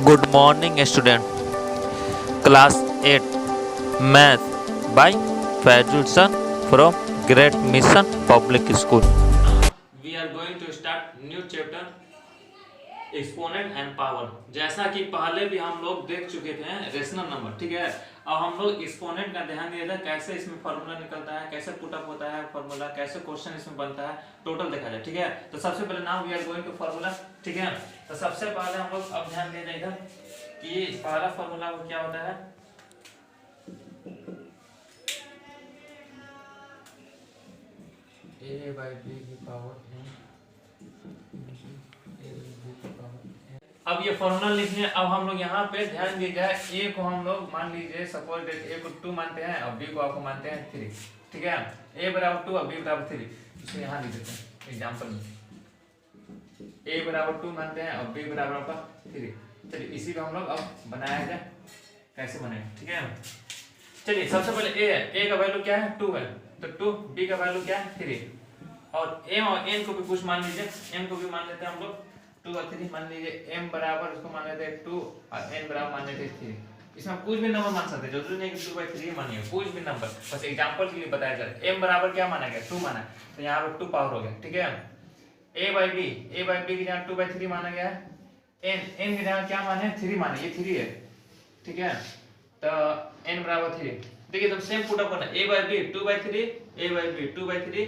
Good morning, student. Class 8 Math by Fazul Sir from Great Mission Public School. We are going to start new chapter exponent and power. जैसा कि पहले भी हम लोग देख चुके थे रेशनल नंबर, ठीक है। अब हम लोग एक्सपोनेंट का ध्यान दिया था, कैसे इसमें फॉर्मूला निकलता है, कैसे पुट अप होता है फॉर्मूला, कैसे क्वेश्चन इसमें बनता है, टोटल देखा जाए, ठीक है। तो सबसे पहले now we are going to formula, ठीक है। तो सबसे पहले हम लोग अब ध्यान दिया जाएगा कि पहला फॉर्मूला क्या होता है। a by b की पावर अब ये फॉर्मूला लिखने। अब हम लोग यहाँ पे ध्यान दिया जाए, ए को हम लोग मान लीजिए सपोज ए को 2 मानते हैं और बी को आपको मानते हैं 3, ठीक है। ए बराबर 2 और बी बराबर 3, इसे यहाँ लिख देते हैं एग्जाम्पल में। ए बराबर 2 मानते हैं और बी बराबर आपका 3। चलिए इसी को हम लोग अब बनाया जाए, कैसे बनेगा, ठीक है। चलिए सबसे पहले ए है, ए का वैल्यू क्या है 2 है, तो 2, बी का वैल्यू क्या है 3, और एम और एन को भी कुछ मान लीजिए, एम को भी मान लेते हैं हम लोग 2 और 3 मान लीजिए। m बराबर इसको मान लेते हैं 2 और n बराबर मान लेते हैं 3। इसमें कुछ भी नंबर मान सकते हैं, जरूरी नहीं कि 2/3 मानिए, कुछ भी नंबर, बस एग्जांपल के लिए बताया जा रहा है। m बराबर क्या माना गया 2 माना, तो यहाँ पर 2 पावर हो गया, ठीक है। a/b की जगह 2/3 माना गया है। n की जगह क्या माने 3 माने, ये 3 है, ठीक है। तो n बराबर 3, देखिए तुम सेम पुट अप करना, a/b 2/3, a/b 2/3,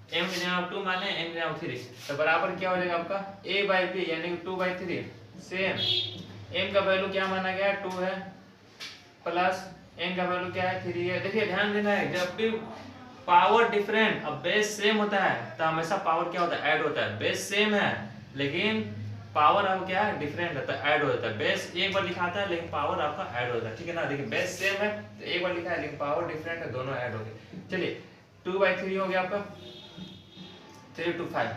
m की जगह 2 माने, n की जगह 3, तो बराबर क्या हो जाएगा आपका a/b यानी कि 2/3 सेम। m का वैल्यू क्या माना गया 2 है, प्लस n का वैल्यू क्या है 3 है। देखिए ध्यान देना है, जब भी पावर डिफरेंट और बेस सेम होता है तो हमेशा पावर क्या होता है ऐड होता है। बेस सेम है लेकिन पावर अब क्या है डिफरेंट होता है, ऐड हो जाता है। बेस एक बार लिखाता है लेकिन पावर आपका ऐड होता है, ठीक है ना। देखिए बेस सेम है तो एक बार लिखा है लेकिन पावर डिफरेंट है, दोनों ऐड हो गए। चलिए 2/3 हो गया आपका 3 to 5।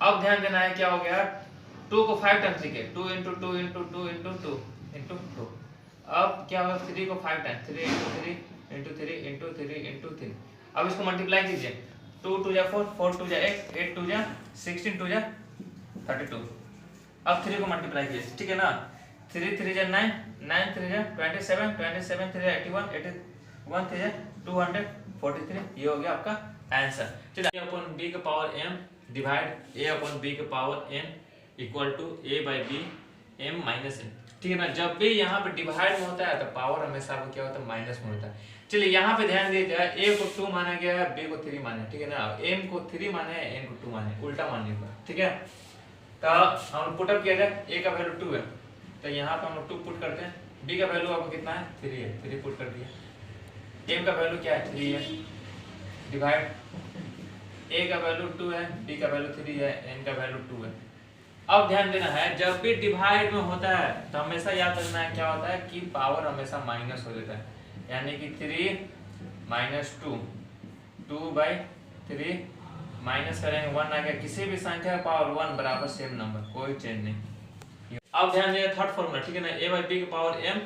अब ध्यान देना है क्या हो गया 2 को 5 टाइम्स लिखे, 2 into 2 into 2 into 2 into 2। अब क्या होगा 3 को 5 times, 3 into 3 into 3 into 3 into 3। अब इसको मल्टीप्लाई कीजिए, 2 2 जा 4, 4 2 जा 8, 8 2 जा 16, 2 जा 32। अब 3 को मल्टीप्लाई कीजिए, ठीक है ना। 3 3 जा 9, 9 3 जा 27, 27 3 जा 81, 81 3 जा 243। ये हो गया आपका आंसर। चलिए अपन b का पावर m डिवाइड a अपन b का power n equal to a/b m minus n, ठीक है ना। जब भी यहाँ पे डिवाइड में होता है तो पावर हमेशा आपको क्या होता है माइनस में होता है। चलिए यहाँ पे ध्यान दिया जाए, a को 2 माना गया है, b को 3 माना, ठीक है ना। m को 3 माने, n को 2 माने, उल्टा मानने पर, ठीक है। तो हम पुट अप किया जाए, a का वैल्यू 2 है तो यहाँ पे हम लोग 2 पुट करते हैं, b का वैल्यू आपको कितना है 3 है, 3 पुट कर दिया। m का वैल्यू क्या है 3 है, डिवाइड a का वैल्यू 2 है, b का वैल्यू 3 है, n का वैल्यू 2 है। अब ध्यान देना है, जब भी डिवाइड में होता है तो हमेशा याद रखना है क्या होता है कि पावर हमेशा माइनस हो जाता है, यानी कि 3 माइनस 2, 2/3 माइनस करेंगे 1 आ गया। किसी भी संख्या का पावर 1 बराबर सेम नंबर, कोई चेंज नहीं। अब ध्यान देना थर्ड फॉर्मूला, ठीक है ना। a/b की power m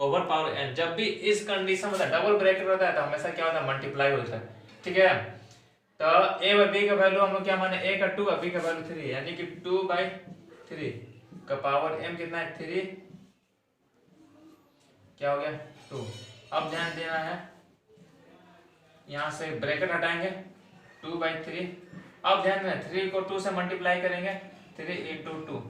over power n, जब भी इस कंडीशन में डबल ब्रैकेट होता है तो हमेशा क्या होता है मल्टीप्लाई होता है, ठीक है। तो a/b का वैल्यू हम लोग क्या माने, a का 2 और b का वैल्यू 3, यानी कि 2/3 का पावर m कितना है 3, क्या हो गया 2। अब ध्यान देना है, यहां से ब्रैकेट हटाएंगे 2/3। अब ध्यान देना 3 को 2 से मल्टीप्लाई करेंगे, 3 into 2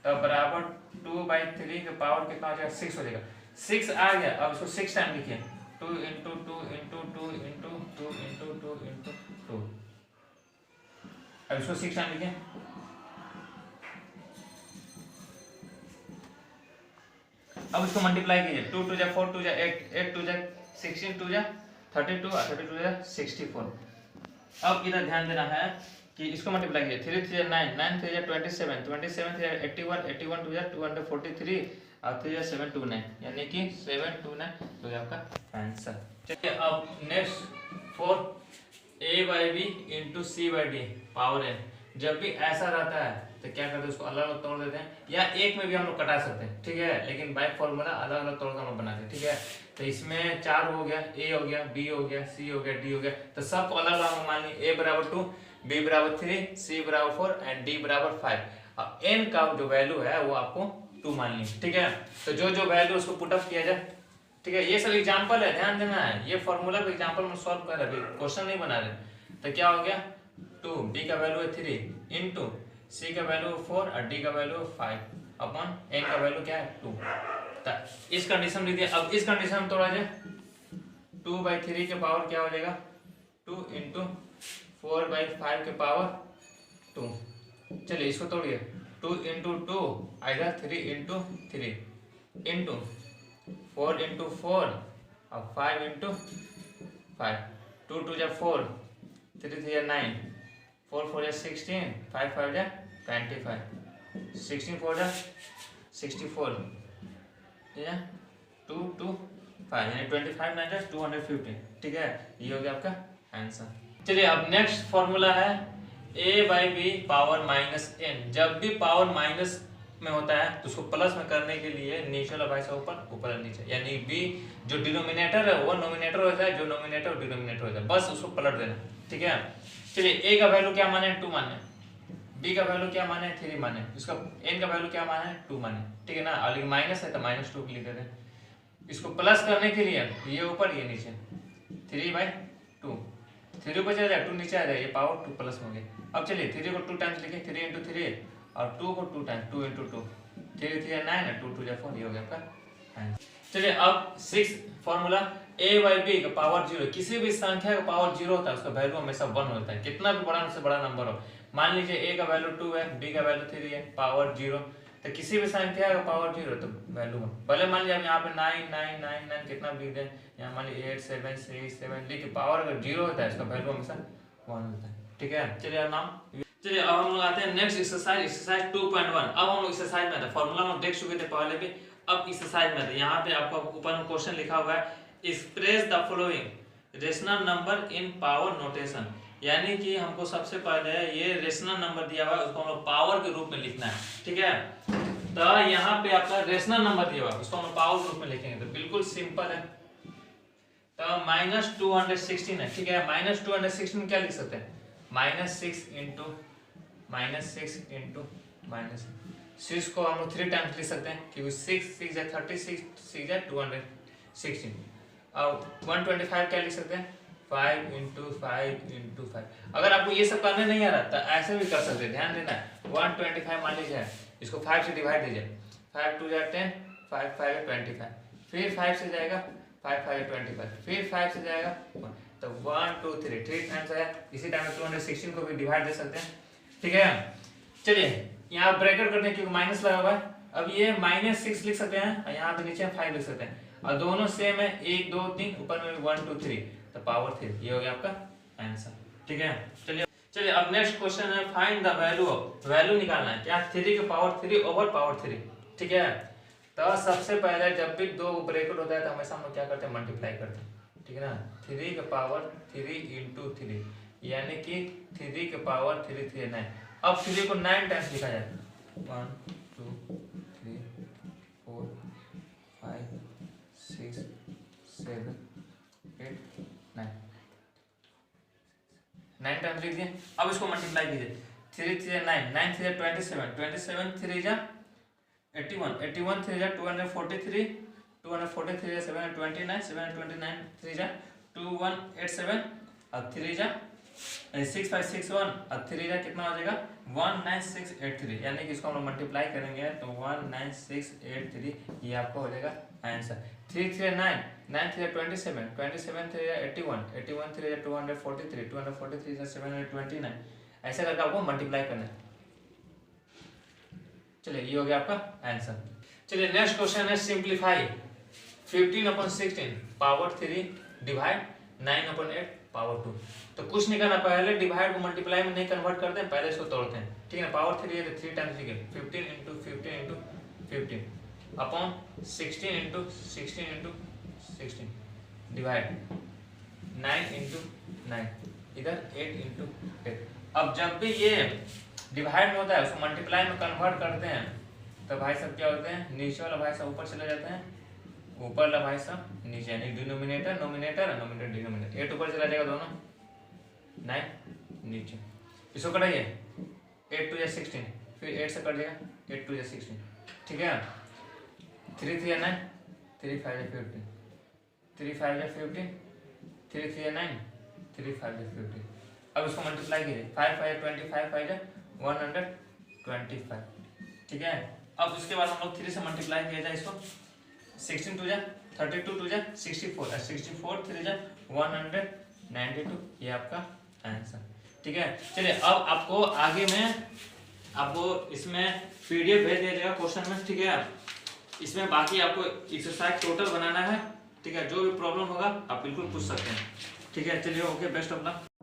तब बराबर 2/3 का पावर कितना हो जाएगा 6 हो जाएगा। 6 आ गया, अब इसको 6 टाइम लिखिए, 2 into 2 into 2 into 2 into 2 into 2। अब इसको 6 टाइम लिखिए, अब इसको मल्टीप्लाई कीजिए, 2 2 जा 4, 2 जा 8, 8 2 जा 16, 2 जा 32 और 32 जा 64। अब इधर ध्यान देना है कि इसको मल्टीप्लाई कीजिए, 3 3 जा 9, 9 3 जा 27, 27 3 जा 81, 81 2 जा 243 और 3 जा 729, यानी कि 729 तो ये आपका आंसर। चलिए अब next 4 a/b into c/d power n। जब भी ऐसा रहता है तो क्या करते हैं उसको अलग अलग तोड़ देते हैं, या एक में भी हम लोग कटा सकते हैं, ठीक है। लेकिन बाय फॉर्मूला अलग अलग तोड़ कर हम लोग बनाते हैं, ठीक है। तो इसमें 4 हो गया, a हो गया, b हो गया, c हो गया, d हो गया, तो सबको अलग अलग मान लीजिए। a बराबर 2, b बराबर 3, c बराबर 4 एंड d बराबर 5। अब n का जो वैल्यू है वो आपको 2 मान ली, ठीक है। तो जो जो वैल्यू उसको पुट अप किया जाए, ठीक है। ये सब एग्जांपल है, ध्यान देना है, ये फॉर्मूला को एग्जांपल में सॉल्व कर रहे हैं, क्वेश्चन नहीं बना रहे। तो क्या हो गया 2, b का वैल्यू है 3 इंटू c का वैल्यू 4 और d का वैल्यू 5 अपॉन n का वैल्यू क्या है 2। तो इस कंडीशन में दिया। अब इस कंडीशन में तोड़ा जाए 2/3 के पावर क्या हो जाएगा 2 इंटू 4/5 के पावर 2। चलिए इसको तोड़िए 2 इंटू 2 आएगा 3 इंटू 3 इंटू 4 इंटू 4 और 5 इंटू 5। 2 2 जा 4, 3 3 जा 9, 4 4 जा 16, 5 5 जा 25, 16 4 जा 64, ठीक है 2 2 5 यानी 25 9 जा 250, ठीक है। ये हो गया आपका आंसर। चलिए अब नेक्स्ट फॉर्मूला है a/b पावर -n। जब भी पावर माइनस में होता है तो उसको प्लस में करने के लिए नीचे वाला भाई ऊपर, ऊपर वाला नीचे, यानी b जो डिनोमिनेटर है वो नोमिनेटर होता है, जो नोमिनेटर वो डिनोमिनेटर होता है, बस उसको पलट देना, ठीक है। चलिए a का वैल्यू क्या माने 2 माने, b का वैल्यू क्या माने 3 माने, इसका n का वैल्यू क्या माने 2 माने, ठीक है ना। और माइनस है तो -2 लिख देते हैं। इसको प्लस करने के लिए ये ऊपर ये नीचे 3/2, 3 ऊपर चला जाए 2 नीचे आ जाए, ये पावर 2 प्लस हो गया। अब चलिए 3 को 2 टाइम्स लिखे 3 इंटू 3 और 2 को 2 टाइम्स 2 इंटू 2, 3 3 9 है 2 2 4, ये हो गया आपका आंसर। चलिए अब 6 फॉर्मूला a/b का पावर 0। किसी भी संख्या का पावर 0 होता है उसका वैल्यू हमेशा 1 होता है, कितना भी बड़ा से बड़ा नंबर हो। मान लीजिए a का वैल्यू 2 है, b का वैल्यू 3 है, पावर 0, तो किसी भी संख्या का पावर 0 तो वैल्यू 1। पहले मान लीजिए यहाँ पे 9 9 9 9 कितना भी लिख दें, यहाँ मान लीजिए 8 7 6 7 लिख, पावर अगर 0 होता है इसका वैल्यू हमेशा 1 होता है, ठीक है। चलिए अब नाम, चलिए अब हम लोग आते हैं नेक्स्ट एक्सरसाइज 2.1। अब हम लोग एक्सरसाइज में फॉर्मूला हम देख चुके थे पहले भी, अब एक्सरसाइज में यहाँ पे आपको ऊपर में क्वेश्चन लिखा हुआ है express the following rational number in power notation. यानी कि हमको सबसे पहले ये रेशनल नंबर दिया हुआ है उसको हम लोग पावर के रूप में लिखना है, ठीक है। तो यहाँ पे आपका रेशनल नंबर दिया हुआ है उसको हम लोग पावर के रूप में लिखेंगे, तो बिल्कुल सिंपल है। तो -216 है, ठीक है। -216 क्या लिख सकते हैं -6 इंटू -6 को हम लोग 3 टाइम्स लिख सकते हैं क्योंकि 6 6 है 36, 6 है 216। अब 125 क्या लिख सकते हैं 5 इंटू 5। अगर आपको ये सब करने नहीं आ रहा तो ऐसे भी कर सकते हैं, ध्यान देना है। 125 मान लीजिए, इसको 5 से डिवाइड दीजिए, 5 2 जा 10, 5 5 है 25, फिर 5 से जाएगा 5 5 है 25, फिर 5 से जाएगा 1, तो 1 2 3 टाइम्स आया। इसी टाइम 216 को भी डिवाइड दे सकते हैं, ठीक है। चलिए यहाँ ब्रैकेट करते हैं क्योंकि माइनस लगा हुआ है। अब ये -6 लिख सकते हैं और यहाँ पे नीचे 5 लिख सकते हैं, और दोनों सेम है 1 2 3, ऊपर में 1 2 3, तो पावर 3, ये हो गया आपका आंसर, ठीक है। चलिए अब नेक्स्ट क्वेश्चन है find the value of, value निकालना है क्या 3 के पावर 3 ओवर पावर 3, ठीक है। तो सबसे पहले जब भी दो ब्रैकेट होता है तो हमेशा हम लोग क्या करते हैं मल्टीप्लाई करते हैं, ठीक है ना। 3 के पावर 3 इंटू 3 यानी कि 3 के पावर 3 3 9। अब 3 को 9 टाइम्स लिखा जाए 1 2 3 4 5 6 7 8 9 9 टाइम्स लिख दिए। अब इसको मल्टीप्लाई कीजिए 3 3 9 9 3 27 27 3 जा 81 81 3 जा 243 243 जा 729 729 3 जा 2187 और 3 जा 6561 और 3 जा कितना हो जाएगा 19683, यानी कि इसको हम लोग मल्टीप्लाई करेंगे तो 19683, ये आपको हो जाएगा आंसर। 3 3 9 9 3 27 27 3 81 81 3 243 243 729, ऐसा करके आपको मल्टीप्लाई करना है। चलिए ये हो गया आपका आंसर। चलिए नेक्स्ट क्वेश्चन है सिंप्लीफाई 15/16 पावर 3 डिवाइड 9/8 पावर 2। तो कुछ नहीं करना, पहले डिवाइड को मल्टीप्लाई में नहीं कन्वर्ट करते हैं, पहले इसको तोड़ते हैं, ठीक है। पावर 3 है तो 3 टाइम्स लिखे 15 into 15 into 15 upon 16 into 16 into 16 divide 9 into 9, इधर 8 इंटू 8। अब जब भी ये डिवाइड में होता है उसको मल्टीप्लाई में कन्वर्ट करते हैं तो भाई सब क्या होते हैं, नीचे वाला भाई सब ऊपर चले जाते हैं, ऊपर वाला भाई सब नीचे, यानी डिनोमिनेटर नोमिनेटर और नोमिनेटर डिनोमिनेटर, 8 ऊपर चला जाएगा दोनों, 9 नीचे। इसको कटाइए 8 2 16, फिर 8 से कट जाएगा 8 2 16, ठीक है। 3 3 9, 3 5 15, 3 5 15, 3 3 9, 3 5 15। अब इसको मल्टीप्लाई कीजिए, 5 5 25, 5 125, ठीक है। अब उसके बाद हम लोग 3 से मल्टीप्लाई किया जाए इसको, 16 2 जा 32, 2 जा 64, 64 3 जा 192, ये आपका आंसर, ठीक है। चलिए अब आपको आगे में आपको इसमें पीडीएफ भेज दिया जाएगा क्वेश्चन में, ठीक है। इसमें बाकी आपको एक्सरसाइज टोटल बनाना है, ठीक है। जो भी प्रॉब्लम होगा आप बिल्कुल पूछ सकते हैं, ठीक है। चलिए ओके, बेस्ट ऑफ लक।